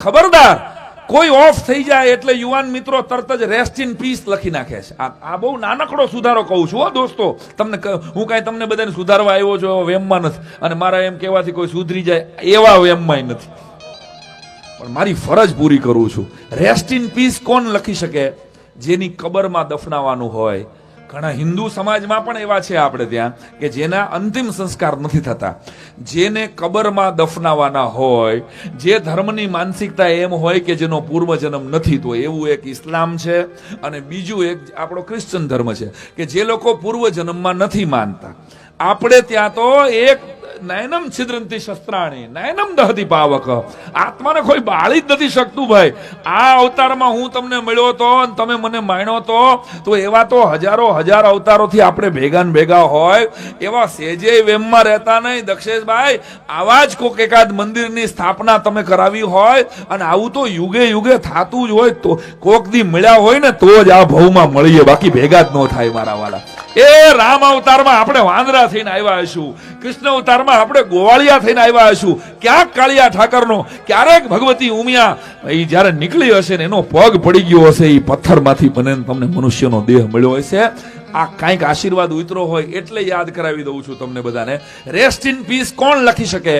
ખબરદાર, કોઈ ઓફ થઈ જાય એટલે યુવાન મિત્રો તરત જ રેસ્ટ ઇન પીસ લખી નાખે છે. આ બહુ નાનકડો સુધારો કહું છું હો દોસ્તો. હું કાંઈ તમને બધાને સુધારવા આવ્યો છું વેમમાં નથી, અને મારા એમ કહેવાથી કોઈ સુધરી જાય એવા વેમમાં નથી, પણ મારી ફરજ પૂરી કરું છું. રેસ્ટ ઇન પીસ કોણ લખી શકે? જેની કબરમાં દફનાવાનું હોય. ઘણા હિન્દુ સમાજમાં પણ એવા છે આપણે ત્યાં કે જેના અંતિમ સંસ્કાર નથી થતા, જેને કબરમાં દફનાવાના હોય. જે ધર્મની માનસિકતા એમ હોય કે જેનો પૂર્વજન્મ નથી, તો એવું એક ઇસ્લામ છે અને બીજું એક આપણો ક્રિશ્ચન ધર્મ છે કે જે લોકો પૂર્વજન્મમાં નથી માનતા. આપણે ત્યાં તો એક નયનમ છિદ્રંતી શસ્ત્રાણી નયનમ દહતી પાવક, આત્માને કોઈ બાળી જ નથી શકતું. ભાઈ, આ અવતારમાં હું તમને મળ્યો તો અને તમે મને માણ્યો તો એવા તો હજારો હજાર અવતારોથી આપણે ભેગા ને ભેગા હોય. એવા સેજે વેમમાં રહેતા નહીં દક્ષેશભાઈ. આવા જ કોક એકાદ મંદિરની સ્થાપના તમે કરાવી હોય અને આવું તો યુગે યુગે થતું જ હોય, તો કોક દી મળ્યા હોય ને તો જ આ ભવમાં મળીએ, બાકી ભેગા જ ન થાય મારા વાલા. એ રામ અવતારમાં આપણે વાંદરા થઈને આવ્યા હશું, કૃષ્ણ અવતારમાં આપણે ગોવાળિયા થઈને આવ્યા હશું, ક્યાંક કાળિયા ઠાકરનો, ક્યારેક ભગવતી ઉમિયા એ જયારે નીકળી હશે ને એનો પગ પડી ગયો હશે, એ પથ્થરમાંથી બને તમને મનુષ્યનો દેહ મળ્યો હશે. આ કાંઈક આશીર્વાદ ઉતરો હોય એટલે યાદ કરાવી દઉં છું તમને બધાને. રેસ્ટ ઇન પીસ કોણ લખી શકે?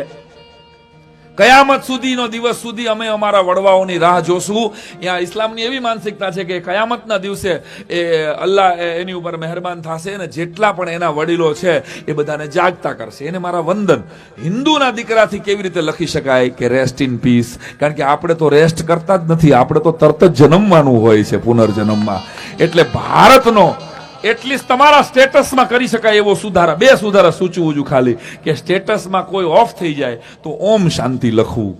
કયામત સુધીનો દિવસ સુધી અમે અમારા વડવાઓની રાહ જોશું. ત્યાં ઇસ્લામની એવી માનસિકતા છે કે કયામતના દિવસે એ અલ્લાહ એની ઉપર મહેરબાન થશે અને જેટલા પણ એના વડીલો છે એ બધાને જાગતા કરશે, એને મારા વંદન. હિન્દુના દીકરાથી કેવી રીતે લખી શકાય કે રેસ્ટ ઇન પીસ? કારણ કે આપણે તો રેસ્ટ કરતા જ નથી, આપણે તો તરત જ જન્મવાનું હોય છે પુનર્જન્મમાં. એટલે ભારતનો એટલીસ્ટ તમારા સ્ટેટસમાં કરી શકાય એવો સુધારા, બે સુધારા સૂચવું છું ખાલી, કે સ્ટેટસમાં કોઈ ઓફ થઈ જાય તો ઓમ શાંતિ લખવું,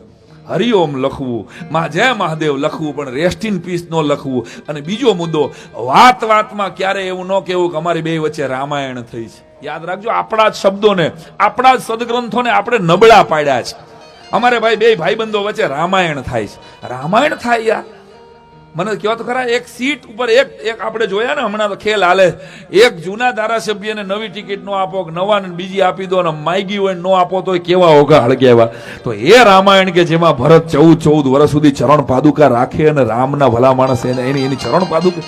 હરિઓમ લખવું, માં જય મહાદેવ લખવું, પણ રેસ્ટ ઇન પીસ ન લખવું. અને બીજો મુદ્દો, વાત વાતમાં ક્યારે એવું ન કહેવું કે અમારી બે વચ્ચે રામાયણ થઈ છે. યાદ રાખજો, આપણા જ શબ્દોને, આપણા જ સદગ્રંથોને આપણે નબળા પાડ્યા છે. અમારે ભાઈ બે ભાઈબંધો વચ્ચે રામાયણ થાય છે. રામાયણ થાય યાર, મને કહો તો ખરા. એક સીટ ઉપર એક આપણે જોયા ને હમણાં તો ખેલ હાલે, એક જૂના ધારાસભ્યને નવી ટિકિટ નો આપો, નવા બીજી આપી દો, અને માગી હોય નો આપો તો કેવા ઓઘા હળગ્યા. તો એ રામાયણ કે જેમાં ભરત 14 વર્ષ સુધી ચરણ પાદુકા રાખે અને રામના ભલા માણસ એની ચરણ પાદુકા,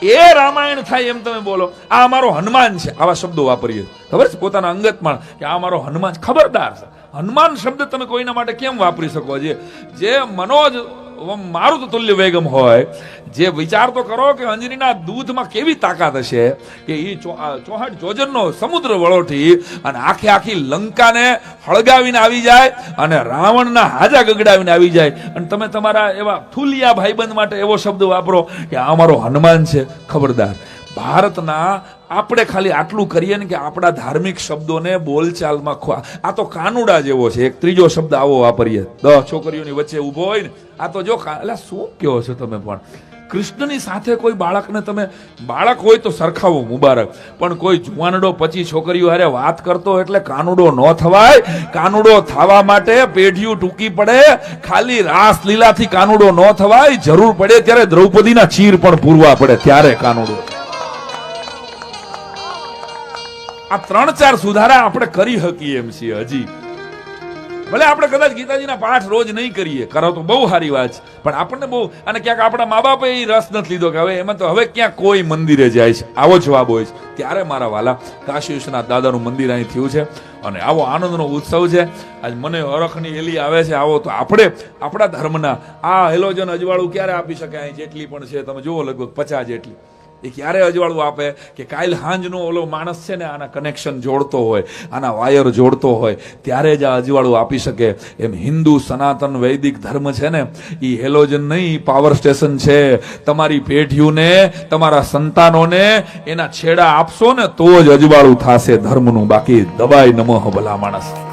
એ રામાયણ થાય એમ તમે બોલો. આ અમારો હનુમાન છે, આવા શબ્દો વાપરીએ ખબર છે પોતાના અંગતમાં કે આ અમારો હનુમાન. ખબરદાર છે, હનુમાન શબ્દ તમે કોઈના માટે કેમ વાપરી શકો? જે મનોજ મારું તુલ્ય વેગમ હોય, જે વિચાર તો કરો કે અંજનીના દૂધમાં કેવી તાકાત હશે કે એ 64 જોજનનો સમુદ્ર વળોઠી અને આખી લંકાને હળગાવીને આવી જાય અને રાવણના હાજા ગગડાવીને આવી જાય, અને તમે તમારા એવા થુલિયા ભાઈબંધ માટે એવો શબ્દ વાપરો કે આ અમારો હનુમાન છે. ખબરદાર, ભારતના આપણે ખાલી આટલું કરીએ ને કે આપણા ધાર્મિક શબ્દોને બોલચાલમાં આ તો કાનુડા જેવો છે. એક ત્રીજો શબ્દ આવો વાપરીએ, 10 છોકરીઓની વચ્ચે ઉભો હોય ને, આ તો જો એટલે શું કહો છો તમે? પણ કૃષ્ણની સાથે કોઈ બાળકને તમે, બાળક હોય તો સરખાવો મુબારક, પણ કોઈ જુવાનડો 25 છોકરીઓ હારે વાત કરતો એટલે કાનુડો ન થવાય. કાનુડો થવા માટે પેઢીઓ ટૂંકી પડે, ખાલી રાસલીલાથી કાનુડો ન થવાય. જરૂર પડે ત્યારે દ્રૌપદીના ચીર પણ પૂરવા પડે, ત્યારે કાનુડો. આ 3-4 સુધારા આપણે કરી શકીએ એમ છીએ હજી. ભલે આપણે કદાચ ગીતાજીના પાઠ રોજ નહીં કરીએ, કરો તો બહુ સારી વાત છે, પણ આપણને બહુ, અને ક્યાંક આપણા મા બાપે એ રસ નથી લીધો કે હવે એમાં તો હવે ક્યાંક કોઈ મંદિરે જાય છે, આવો જવાબ હોય છે. ત્યારે મારા વાલા, કાશી વિશ્વનાથ દાદાનું મંદિર અહીં થયું છે અને આવો આનંદનો ઉત્સવ છે. આજ મને હરખની એલી આવે છે. આવો તો આપણે આપણા ધર્મના આ હેલોજન અજવાળું ક્યારે આપી શકાય? અહીં જેટલી પણ છે તમે જુઓ, લગભગ 50 જેટલી. એ ક્યારે અજવાળું આપે કે કાલ હાંજનો ઓલો માણસ છે ને આના કનેક્શન જોડતો હોય, આના વાયર જોડતો હોય, ત્યારે જ આ અજવાળું આપી શકે. એમ હિન્દુ સનાતન વૈદિક ધર્મ છે ને, એ હેલોજન નહીં, પાવર સ્ટેશન છે. તમારી પેઢીઓને, તમારા સંતાનોને એના છેડા આપશો ને તો જ અજવાળું થશે ધર્મનું, બાકી દબાઈ નમઃ ભલા માણસ.